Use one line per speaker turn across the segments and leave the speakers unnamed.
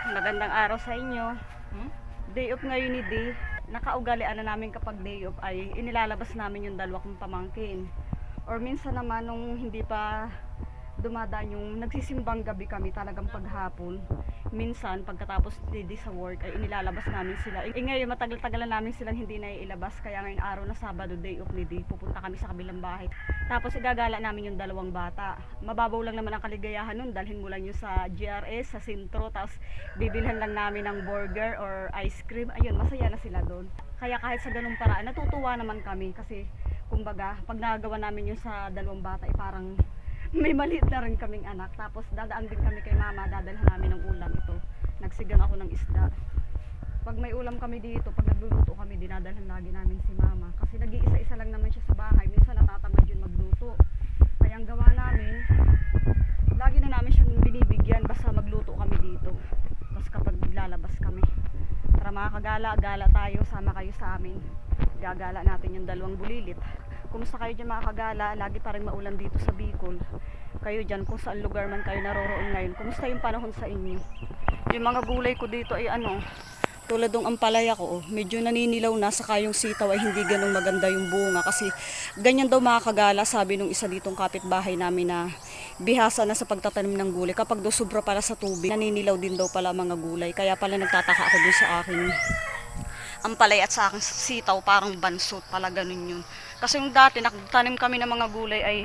Magandang araw sa inyo. Day off ngayon ni Di. Nakaugalian na namin kapag day off ay inilalabas namin yung dalawa kong pamangkin. Or minsan naman nung hindi pa dumadaan yung nagsisimbang gabi kami talagang paghapon. Minsan pagkatapos di sa work ay inilalabas namin sila. Ngayon matagal-tagal na namin silang hindi na ilabas, kaya ngayon araw na Sabado day off ni Di, pupunta kami sa kabilang bahay. Tapos igagala namin yung dalawang bata. Mababaw lang naman ang kaligayahan nun, dalhin mo lang yung sa GRS, sa sentro, tapos bibilhan lang namin ng burger or ice cream. Ayun, masaya na sila doon. Kaya kahit sa ganung paraan, natutuwa naman kami kasi kumbaga pag nagawa namin yung sa dalawang bata ay parang may maliit na rin kaming anak. Tapos dadaan din kami kay mama, dadalhan namin ng ulam ito. Nagsigang ako ng isda. Pag may ulam kami dito, pag nagluluto kami, dinadalhan lagi namin si mama. Kasi nag-iisa-isa lang naman siya sa bahay. Minsan natatamad yun magluto. Kaya ang gawa namin, lagi na namin siyang binibigyan basta magluto kami dito. Tapos kapag lalabas kami, tara mga kagala, gala tayo, sama kayo sa amin. Gagala natin yung dalawang bulilit. Kumusta kayo dyan mga kagala? Lagi pa rin maulan dito sa Bicol. Kayo dyan, kung saan lugar man kayo naroroon ngayon, kumusta yung panahon sa inyo? Yung mga gulay ko dito ay tulad ng ampalaya ko, medyo naninilaw na, saka yung sitaw ay hindi ganun maganda yung bunga. Kasi ganyan daw mga kagala, sabi nung isa ditong kapitbahay namin na bihasa na sa pagtatanim ng gulay. Kapag daw sobra pala sa tubig, naninilaw din daw pala mga gulay. Kaya pala nagtataka ako dun sa akin ampalay at sa akin sitaw, parang bansot pala, ganun yun. Kasi yung dati nagtanim kami ng mga gulay ay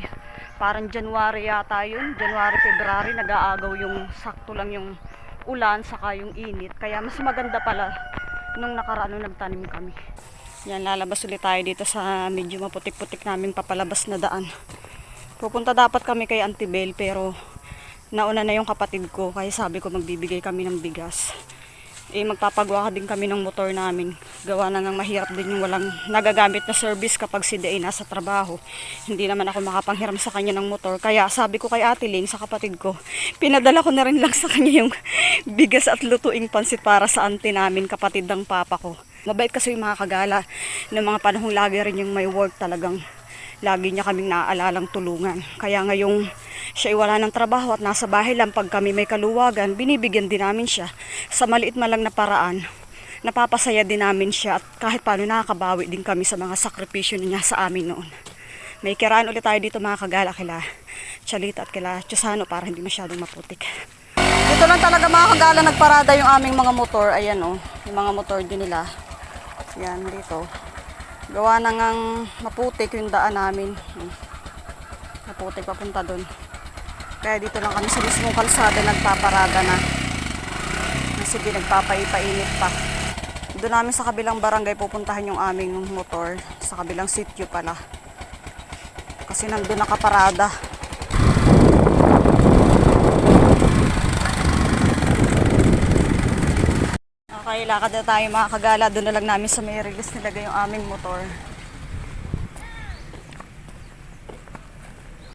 parang January yata yun, January, February, nag-aagaw yung sakto lang yung ulan saka yung init. Kaya mas maganda pala nung nakaraan nung nagtanim kami. Yan, lalabas ulit tayo dito sa medyo maputik-putik naming papalabas na daan. Pupunta dapat kami kay Auntie Bel pero nauna na yung kapatid ko, kaya sabi ko magbibigay kami ng bigas. Magpapagawa din kami ng motor namin. Gawa na ngang mahirap din yung walang nagagamit na service kapag si Day nasa trabaho. Hindi naman ako makapanghiram sa kanya ng motor. Kaya sabi ko kay Ate Ling, sa kapatid ko, pinadala ko na rin lang sa kanya yung bigas at lutuing pansit para sa auntie namin, kapatid ng papa ko. Mabait kasi yung mga kagala. Ng mga panahong lagi rin yung may work, talagang lagi niya kaming naaalalang tulungan. Kaya ngayong siya ay wala ng trabaho at nasa bahay lang, pag kami may kaluwagan, binibigyan din namin siya sa maliit man lang na paraan. Napapasaya din namin siya at kahit paano nakakabawi din kami sa mga sakripisyo niya sa amin noon. May kiraan ulit tayo dito mga kagala, kila Chalita at kila Chusano para hindi masyadong maputik. Dito lang talaga mga kagala nagparada yung aming mga motor. Ayan yung mga motor din nila. Yan dito. Gawa na ngang maputik yung daan namin. Maputik papunta doon. Kaya dito lang kami sa mismong kalsada nagpaparada na. Sige, nagpapaipainit pa. Doon namin sa kabilang barangay pupuntahan yung aming motor. Sa kabilang sityo pala. Kasi nandun nakaparada. Okay, lakad na tayo mga kagala. Doon na lang namin sa may release nilagay yung aming motor.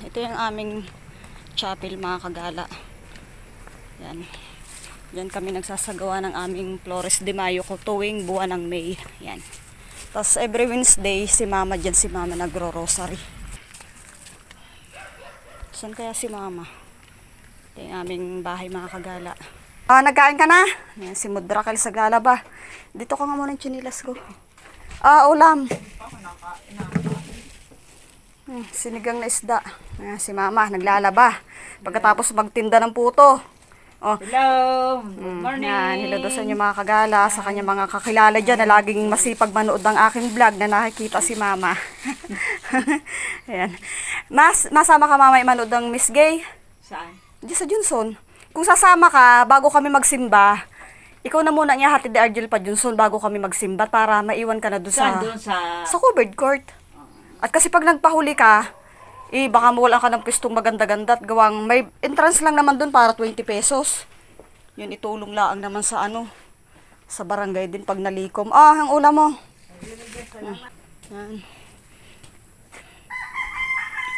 Ito yung aming chapel mga kagala. Yan. Yan kami nagsasagawa ng aming Flores de Mayo ko tuwing buwan ng May. Yan. Tapos every Wednesday si mama dyan, si mama nagro-rosary. Saan kaya si mama? Ito yung aming bahay mga kagala. Nagkain ka na? Yan, si Mudrakel sa galaba. Dito ka nga muna yung chinilas ko. Ulam. Sinigang na isda. Yan, si mama naglalaba. Pagkatapos magtinda ng puto.
Hello! Good morning!
Yan, hello doon sa inyo mga kagala, sa kanya mga kakilala dyan na laging masipag manood ng aking vlog na nakikita si mama. Ayan. Masama ka mama manood ng Miss Gay?
Saan?
Diyan sa Johnson. Kung sasama ka, bago kami magsimba, ikaw na muna niya hatid ni Argel pa Johnson bago kami magsimba para maiwan ka na doon
Saan? Doon sa...
sa covered court. At kasi pag nagpahuli ka, baka mawalan ka ng pwestong maganda-ganda at gawang may entrance lang naman doon para 20 pesos. Yun, itulong lang naman sa sa barangay din pag nalikom. Ang ulam mo. Yan.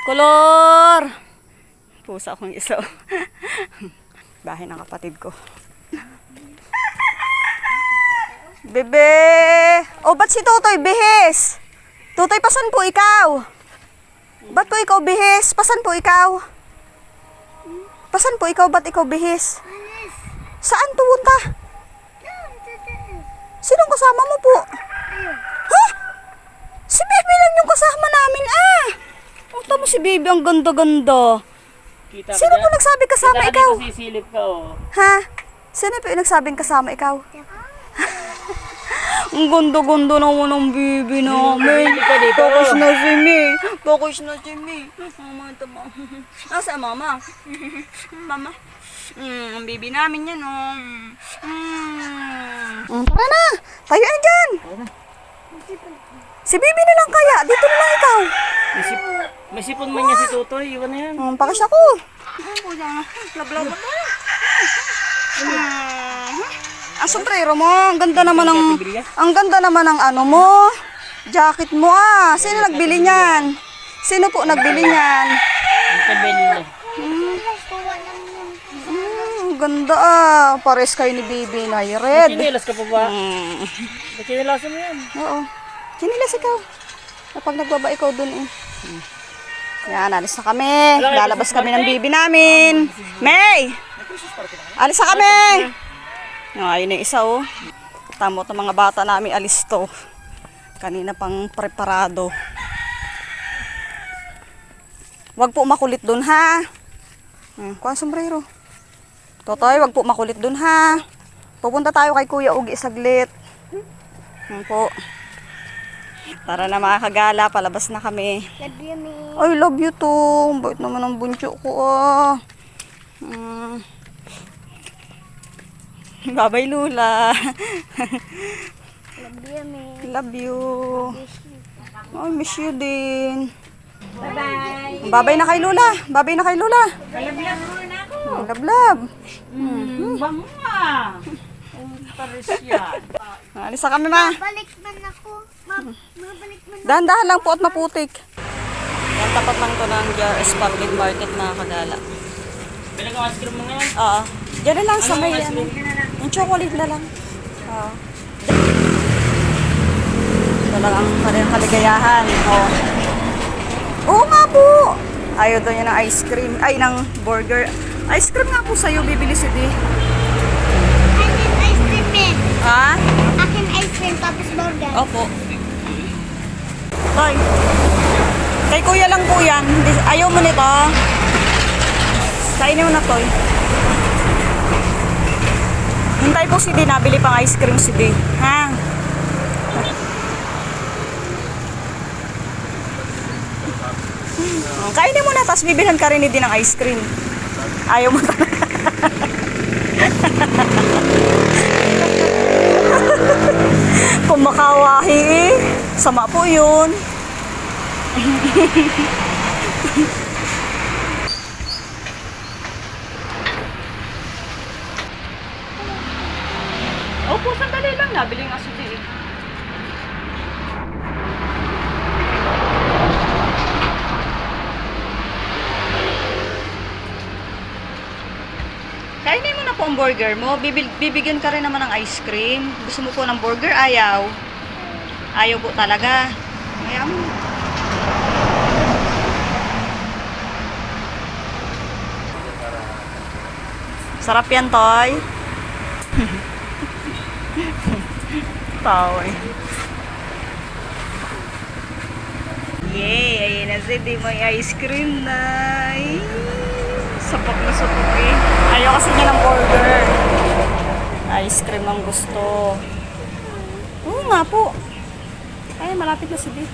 Kolor! Pusa akong isa. Bahay ng kapatid ko. Bebe! Ba't si Totoy bihis? Totoy, pasan po ikaw? Ba't po ikaw bihis? Pasan po ikaw? Pasan po ikaw? Ba't ikaw bihis? Saan pupunta? Sinong kasama mo po? Ha? Si Baby lang yung kasama namin, ah! Punta mo si Baby, ang ganda-ganda.
Kita
Sino po nagsabi kasama ikaw?
Sisilip ka, oh.
Ha? Sino po yung nagsabing kasama ikaw? Ang ganda-ganda naman ng Baby namin.
Ka dito.
Bakit na si May? Bakit na si May? Mama, tama. Nasa mama? Mama? Ang baby namin yan, oh. Tara na! Tayo na dyan! Si Baby na lang kaya. Dito na lang ikaw.
May sipon man niya si Tutoy. Iwan na yan.
Pakas ako. Lablab. Ang sombrero mo, ang ganda naman ng ano mo. Jacket mo ah. Sino nagbili niyan? Sino po nagbili niyan?
Ang tabel.
Ang ganda ah. Pares kayo ni Baby na red.
Chinilas ka pa ba? Chinilasan mo yan.
Oo. Chinilas ikaw. Kapag nagbaba ikaw dun eh. Yan, alis na kami. Lalabas kami ng Baby namin. May! Alis na kami! Ayun na isa oh. Tamo ng mga bata namin alis to. Kanina pang preparado. Wag po makulit dun ha. Kuha ang sombrero. Totoy, wag po makulit dun ha. Pupunta tayo kay Kuya Ugi saglit. Po. Tara na mga kagala, palabas na kami.
Love you, me.
I love you too. Bait naman ang bunso ko ah. Babay Lula.
Love you, me.
Love you. I miss you din.
Bye-bye.
Babay na kay Lula. Babay na kay Lula.
Kalablag mo na ako.
Love.
Bango nga. Pares yan.
Alis na kami ma.
Balik man ako. Mabalik man.
Dahan-dahan lang po at maputik. Yan tapat lang to ng JRS Public Market na kagala.
Bilang ang ice cream mo ngayon.
Oo. Diyan na lang sa may
ice
ano.
cream?
Yung chocolate na lang. Oo. Ito lang ang kanilang kaligayahan. Oo. Oo nga po. Ayaw daw niya ng ice cream. Ay, ng burger. Ice cream nga po sa'yo. Bibili si Di.
Akin ice cream, me.
Ha?
Akin ice cream, tapos burger.
Opo. Toy. Kay kuya lang po yan. Ayaw mo nito. Kainin mo na, Toy. Hintay po si Di. Nabili pang ice cream si Di. Ha? Kainin mo na, tapos bibilhan ka rin ni Di ng ice cream. Ayaw mo talaga. Kung makawahi eh. Sama po yun. Opo, sandali lang. Nabili nga si Di. Kainin mo na po ang burger mo. Bibigyan ka rin naman ng ice cream. Gusto mo po ng burger? Ayaw. Ayaw po talaga. Ayaw mo. Sarap yan, Toy. Tawa eh. Yay! Ayun na si Di. May ice cream na. Sapok na sapok eh. Ayaw kasi niya ng burger. Ice cream ang gusto. Oo nga po. Ay, malapit na si Di.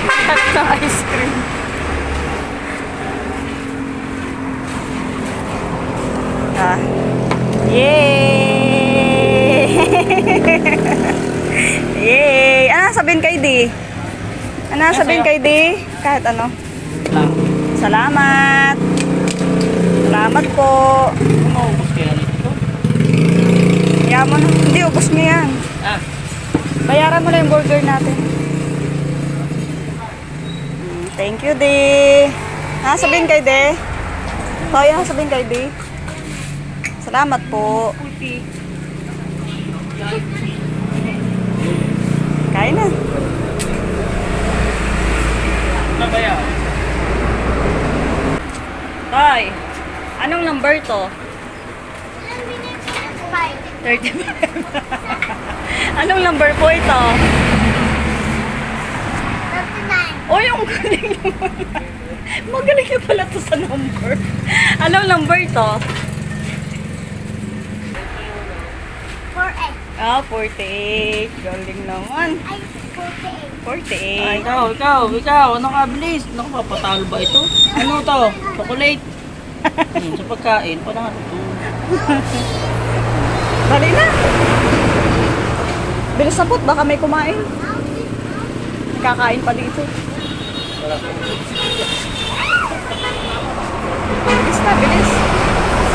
Malapit na ice cream. Ah. Yay! Yay! Ano sabihin kay Di? Ano sabihin kay Di? Kahit ano. Salamat. Salamat po.
Maubos kaya nito.
Yaman mo na. Hindi, ubos mo yan.
Ah.
Bayaran mo na yung burger natin. Thank you, Di. Sabihin kay Di. Toy, sabihin kay Di. Salamat po. Kain na.
Nabaya.
Toy, anong number to? 35. Anong number po ito?
39.
Oh, yung galing naman. Magaling ka pala to sa number. Anong number ito?
48.
Ah, 48. Galing naman.
Ay, 48.
48.
Ikaw. Ano ka, bilis? Naku, papatalo ba ito? Ano to? Chocolate. Sa pagkain, parang ano to?
Dali na. Bilis na po't, baka may kumain. Kakain pa dito. Bilis na, bilis.